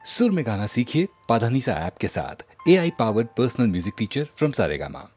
सुर में गाना सीखिए पाधानीसा ऐप के साथ। AI powered personal music teacher from Saregama.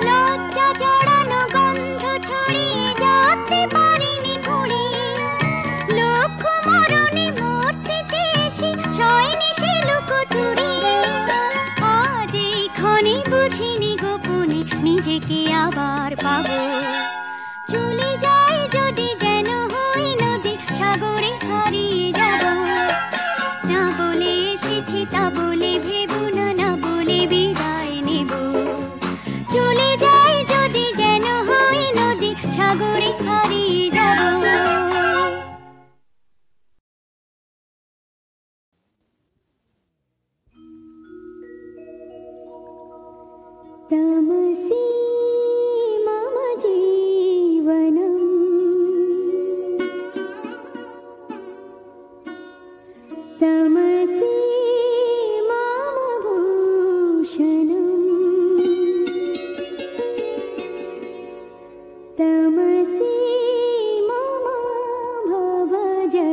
লজ্জা জড়ানো গন্ধ ছড়িয়ে হতে পারিনি ঘুরে, লক্ষ মরণে মরতে চেয়েছি, সয়নি সে লুকোচুরি। আজ এই ক্ষণে বুঝিনি গোপনে নিজেকে আবার পাবো। চলে যাই যদি যেন হই নদী, সাগরে হারিয়ে যাব। না বলে এসেছি তা বলে ভেবো না, না বলে বিদায় নেব। চলে যাই যদি যেন হই নদী, সাগরে হারিয়ে যাব। तमसि मम जीवनम्, तमसि मम भूषणम्, तमसि मम भवजलधिरत्नम्।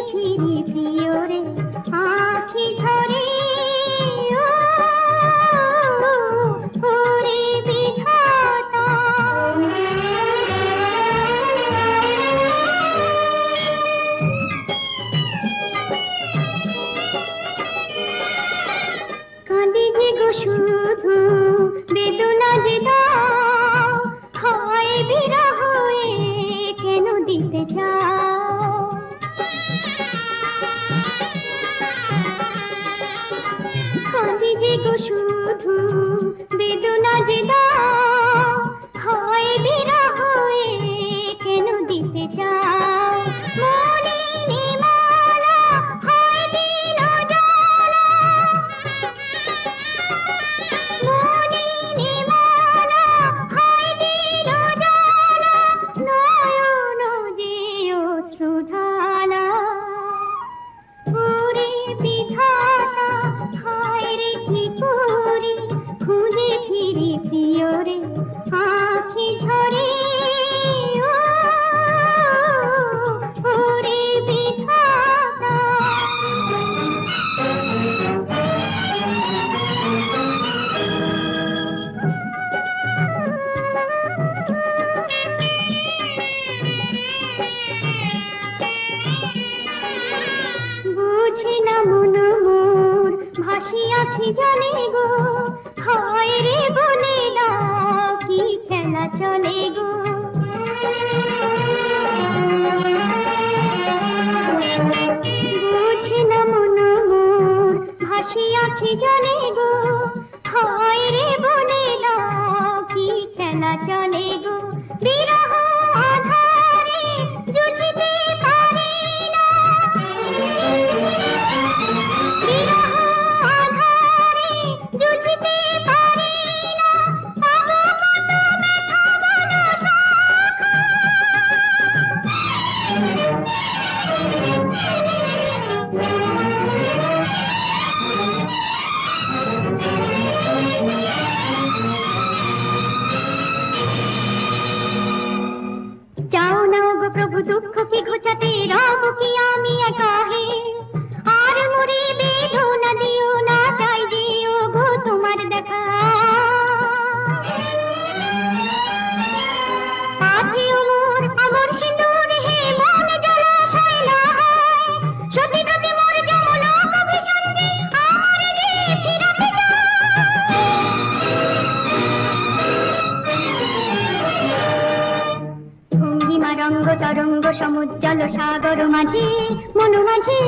ফিরি প্রিয়রে আঁখি ঝরে ওরে বিধাতা কাঁদি যে গো শুধু বেদনা যে দাও হয় বিরহ কেন দিতে চাও কাঁদি যে গো শুধু বেদনা যে দাও হয় বিরহ কেন দিতে চাও মলিনী মালা হয় দিন জ্বালা মলিনী মালা হয় দিন জ্বালা নয়ন যে অশ্রু ঢালা ওরে বিধাতা হায় রে কি করি খুঁজে ফিরি প্রিয়রে আঁখি ঝরে ওরে বিধাতা বুঝি না মন মোর ভাসি আঁখি জলে গো হয় রে বলে দাও কি খেলা চলে গো বুঝি না মন মোর ভাসি আঁখি জলে গো হয় রে বলে দাও কি খেলা চলে গো বিরহ আধারে জুঝিতে পারি না বিরহ আধারে জুঝিতে পারি না কত কত ব্যথা বলো সখা চাও না গো প্রভু দুঃখ কি ঘোচাতে রব কি আমি একা হে আর মরে বেদনা দিও না চাই দিও গো তোমার দেখা পাথিও মোর আমর সিঁদুর হে মন জলাশয় না হয় সতী নদী মোর যমুনা ভীষণ যে আর রে ফিরাতে ভঙ্গিমা রঙ্গ তরঙ্গ সমুজ্জ্বল সাগর মাঝে মন মাঝে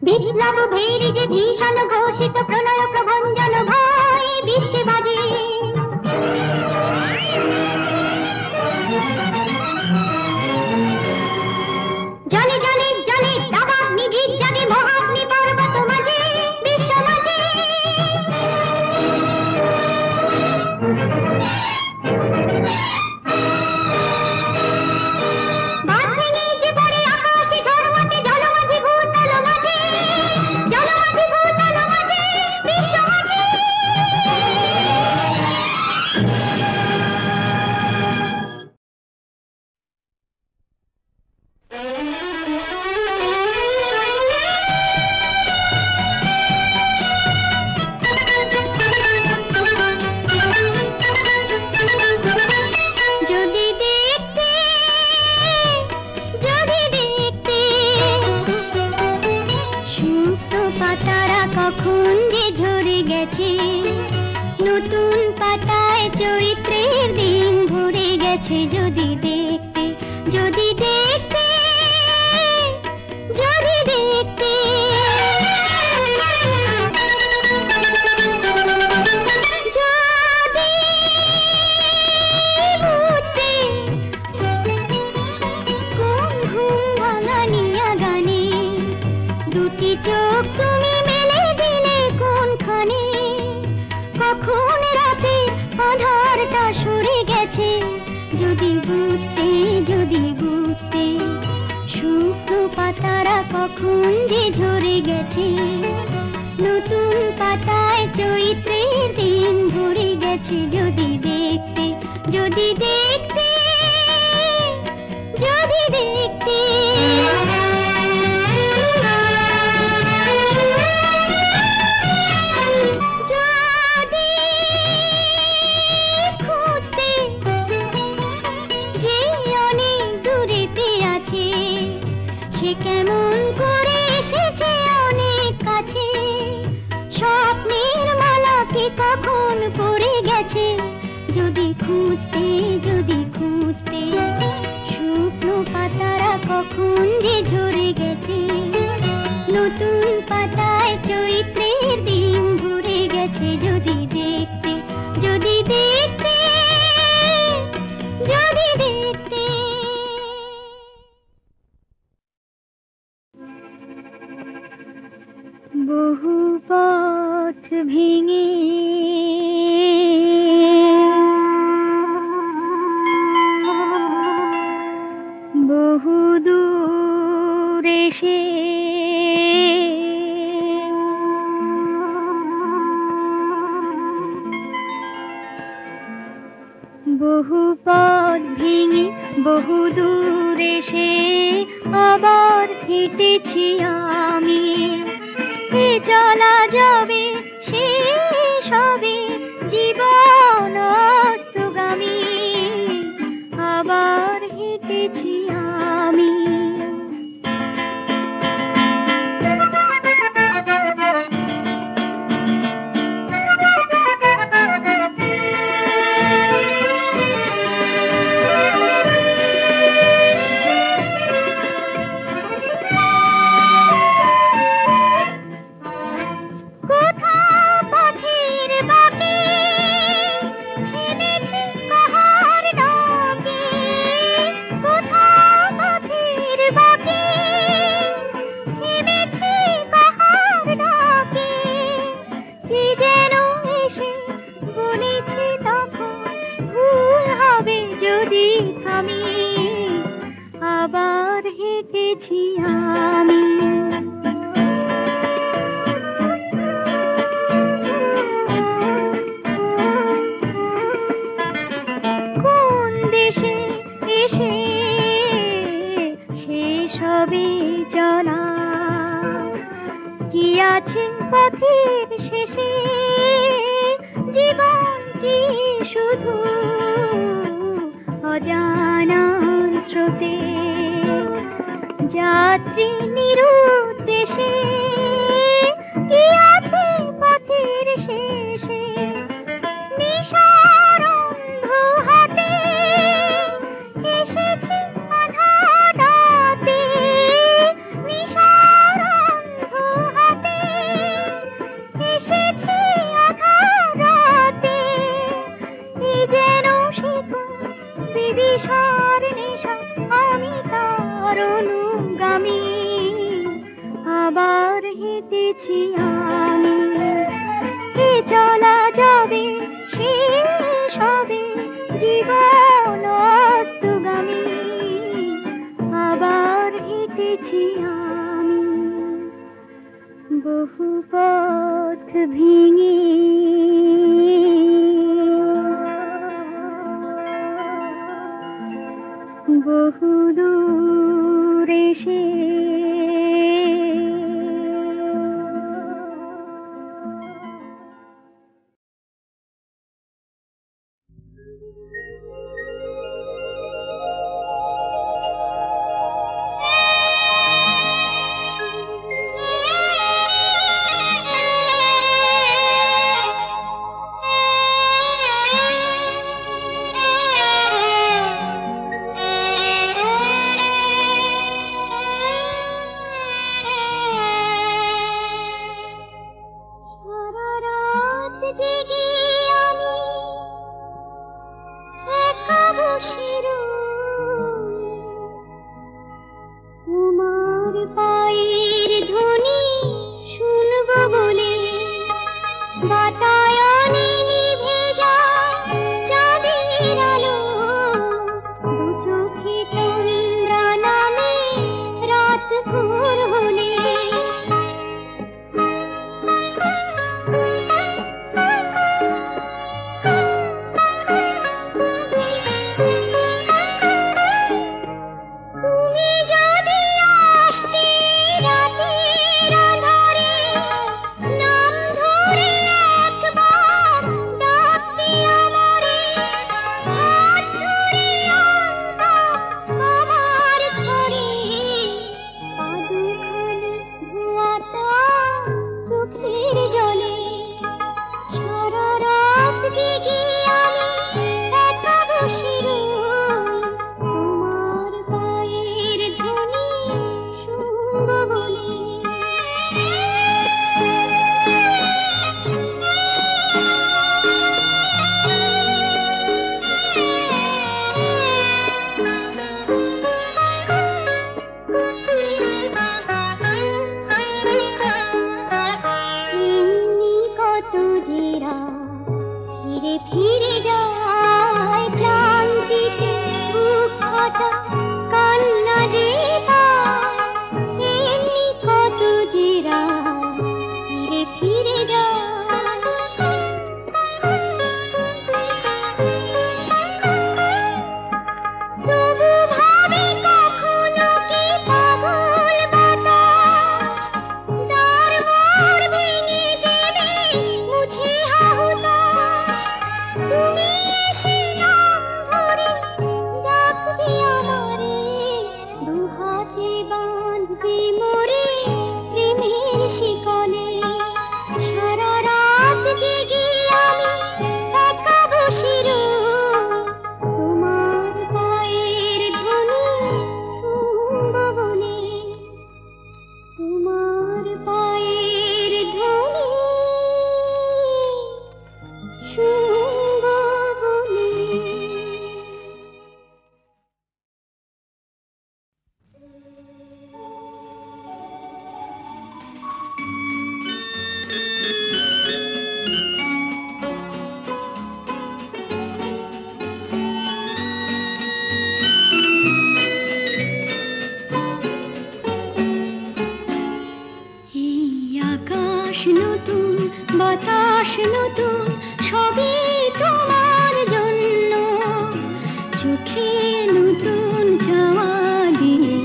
বিপ্লব ভেরি যে ভীষণ ঘোষিত প্রলয় প্রভঞ্জন ভয় বিশ্বে বাজে জলে জলে জলে দাবাব নিধির জাগে মহাগ্নি পর্বত মাঝে বিশ্ব মাঝে বাদ ভেঙে যে পড়ে আকাশে ঝড় মাঠে জল মাঝে ভূতল মাঝে জল মাঝে ভূতল মাঝে বিশ্ব মাঝে যদি দেখতে শুকনো পাতারা কখন যে ঝরে গেছে নতুন পাতায় চৈত্রের দিন ভরে গেছে যদি দেখতে যদি দেখতে যদি দেখতে যদি বুঝতে কোন ঘুম ভাঙানিয়া গানে দুটি চোখ তুমি মেলে দিলে কোনখানে কখন রাতে আধারটা সরে গেছে যদি বুঝতে শুকনো পাতারা কখন যে ঝরে গেছে নতুন পাতায় চৈত্রের দিন ভরে গেছে যদি দেখতে যদি দেখতে, যদি দেখতে, যদি খুঁজতে, যে অনেক দূরেতে আছে, সে কেমন করে এসেছে অনেক কাছে। স্বপ্নের মালাকে কখন পড়ে গেছে, যদি খুঁজতে, যদি খুঁজতে, শুকনো পাতারা কখন যে ঝরে গেছে, নতুন পাতায় চৈত্রের দিন ভরে গেছে। যদি দেখতে, যদি দেখতে, যদি দেখতে। বহু পথ ভেঙে বহু দূর এসে বহু পথ ভেঙে বহু দূর এসে আবার হেঁটেছি আমি। এ চলা যাবে শেষ হবে জীবন অস্তগামী, আবার হেঁটেছি আমি। আবার হেঁটেছি আমি। কোন দেশে এসে শেষ হবে চলা, কি আছে পথের শেষে, জীবন কি শুধু অজানার স্রোতে, যাত্রী নিরুদ্দেশে, কি আছে পথের শেষে, নিশার অন্ধ হাতে এসেছি আধার রাতে, নিশার অন্ধ হাতে এসেছি আধার রাতে, এই যেন বিবিসার নেশা, আমি তার অনুগামী, আবার হেঁটেছি আমি। এ চলা যাবে শেষ হবে জীবন অস্তগামী, আবার হেঁটেছি আমি। বহু পথ ভেঙে বহু দূর এসে তোমার পায়ের ধ্বনি শুনবো বলে, বাতায়নে নিভে যায় চাঁদের আলো, দু চোখে তন্দ্রা নামে রাত ভোর হলে। আকাশ নতুন সবই তোমার জন্য চোখে নতুন চাওয়া দিয়ে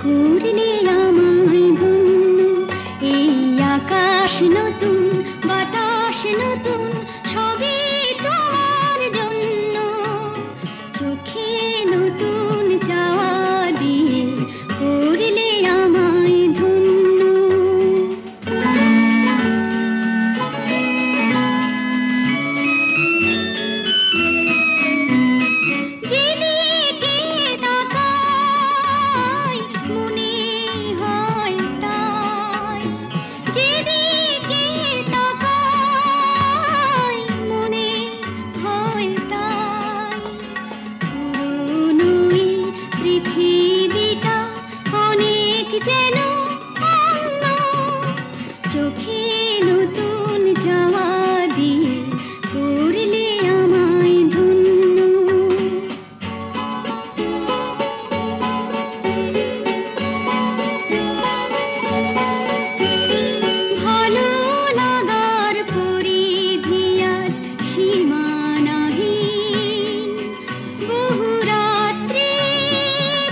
করলে আমায় ধন্য এই আকাশ নতুন বাতাস নতুন সবই তোমার জন্য চোখে নতুন চাওয়া দিয়ে করলে আমায় ধন্য যেদিকে তাকাই মনে হয় তাই যেদিকে তাকাই মনে হয় তাই পুরনো এই পৃথিবীটা অনেক যেন অন্য চোখে নতুন যাওয়া দিয়ে করলে আমায় ধন্য ভালো লাগার পরিধি আজ সীমানাহীন বহু রাত্রি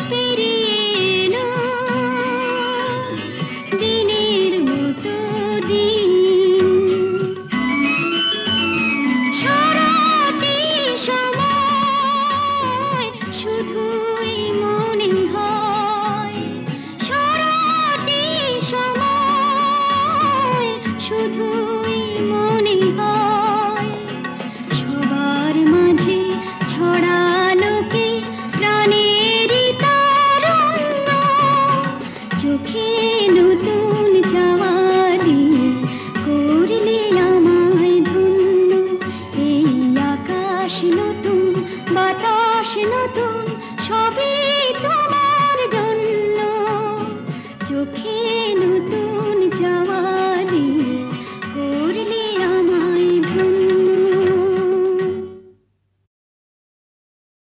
পেরিয়ে এলো দিনের মতো দিন সারাটি সময় শুধু